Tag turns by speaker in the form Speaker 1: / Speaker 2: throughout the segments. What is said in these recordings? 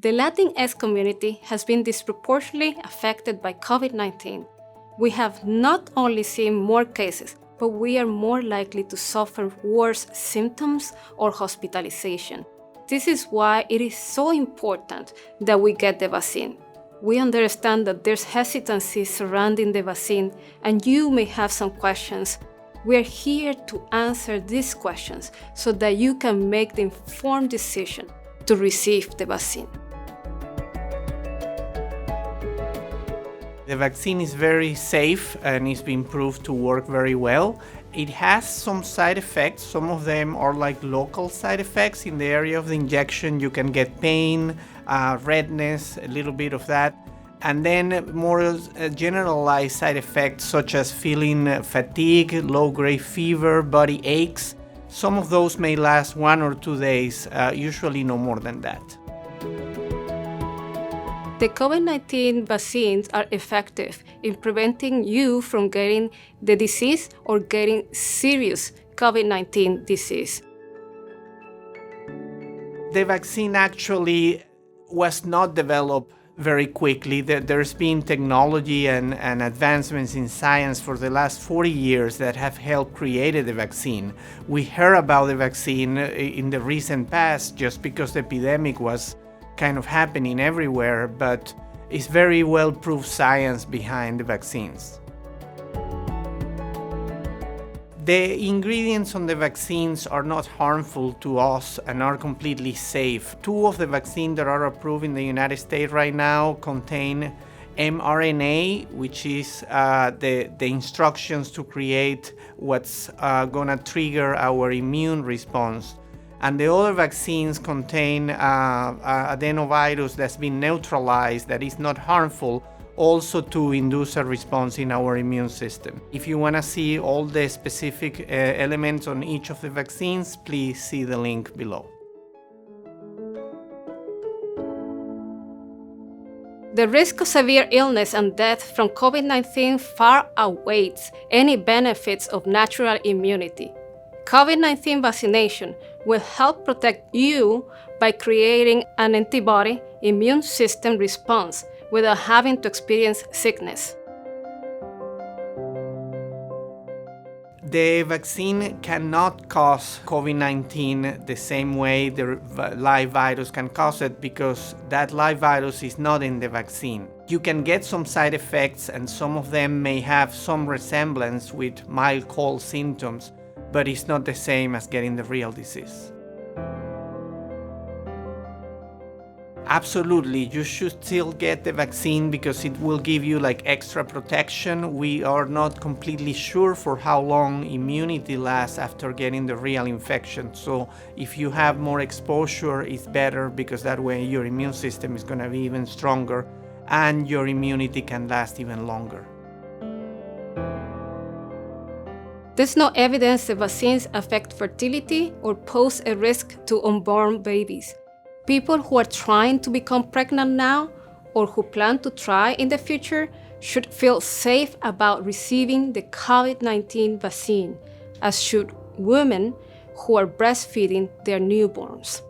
Speaker 1: The Latinx community has been disproportionately affected by COVID-19. We have not only seen more cases, but we are more likely to suffer worse symptoms or hospitalization. This is why it is so important that we get the vaccine. We understand that there's hesitancy surrounding the vaccine, and you may have some questions. We are here to answer these questions so that you can make the informed decision to receive the vaccine.
Speaker 2: The vaccine is very safe and it's been proved to work very well. It has some side effects. Some of them are like local side effects. In the area of the injection, you can get pain, redness, a little bit of that. And then more generalized side effects such as feeling fatigue, low-grade fever, body aches. Some of those may last 1 or 2 days, usually no more than that.
Speaker 1: The COVID-19 vaccines are effective in preventing you from getting the disease or getting serious COVID-19 disease.
Speaker 2: The vaccine actually was not developed very quickly. There's been technology and advancements in science for the last 40 years that have helped create the vaccine. We heard about the vaccine in the recent past just because the epidemic was kind of happening everywhere, but it's very well proved science behind the vaccines. The ingredients on the vaccines are not harmful to us and are completely safe. 2 of the vaccines that are approved in the United States right now contain mRNA, which is the instructions to create what's gonna trigger our immune response. And the other vaccines contain adenovirus that's been neutralized, that is not harmful, also to induce a response in our immune system. If you want to see all the specific elements on each of the vaccines, please see the link below.
Speaker 1: The risk of severe illness and death from COVID-19 far outweighs any benefits of natural immunity. COVID-19 vaccination will help protect you by creating an antibody immune system response without having to experience sickness.
Speaker 2: The vaccine cannot cause COVID-19 the same way the live virus can cause it, because that live virus is not in the vaccine. You can get some side effects, and some of them may have some resemblance with mild cold symptoms, but it's not the same as getting the real disease. Absolutely, you should still get the vaccine because it will give you like extra protection. We are not completely sure for how long immunity lasts after getting the real infection. So if you have more exposure, it's better, because that way your immune system is going to be even stronger and your immunity can last even longer.
Speaker 1: There's no evidence that vaccines affect fertility or pose a risk to unborn babies. People who are trying to become pregnant now or who plan to try in the future should feel safe about receiving the COVID-19 vaccine, as should women who are breastfeeding their newborns.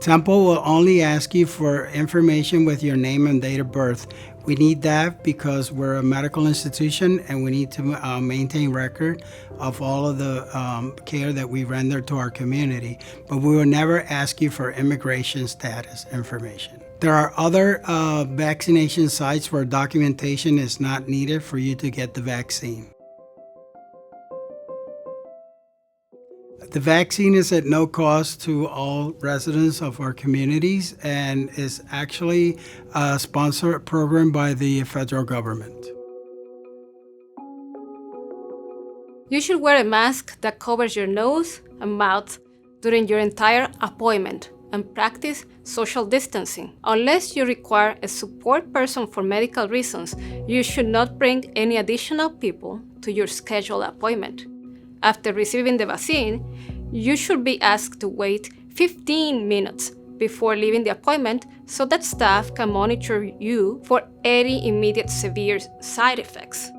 Speaker 3: Temple will only ask you for information with your name and date of birth. We need that because we're a medical institution and we need to maintain record of all of the care that we render to our community. But we will never ask you for immigration status information. There are other vaccination sites where documentation is not needed for you to get the vaccine. The vaccine is at no cost to all residents of our communities and is actually a sponsored program by the federal government.
Speaker 1: You should wear a mask that covers your nose and mouth during your entire appointment and practice social distancing. Unless you require a support person for medical reasons, you should not bring any additional people to your scheduled appointment. After receiving the vaccine, you should be asked to wait 15 minutes before leaving the appointment so that staff can monitor you for any immediate severe side effects.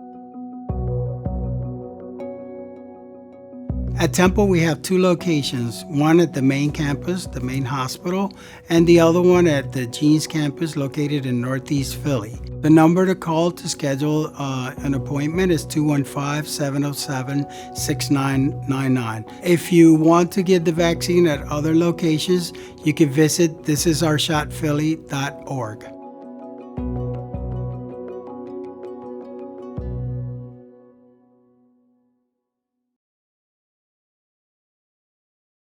Speaker 3: At Temple, we have 2 locations, one at the main campus, the main hospital, and the other one at the Jeans campus located in Northeast Philly. The number to call to schedule an appointment is 215-707-6999. If you want to get the vaccine at other locations, you can visit thisisourshotphilly.org.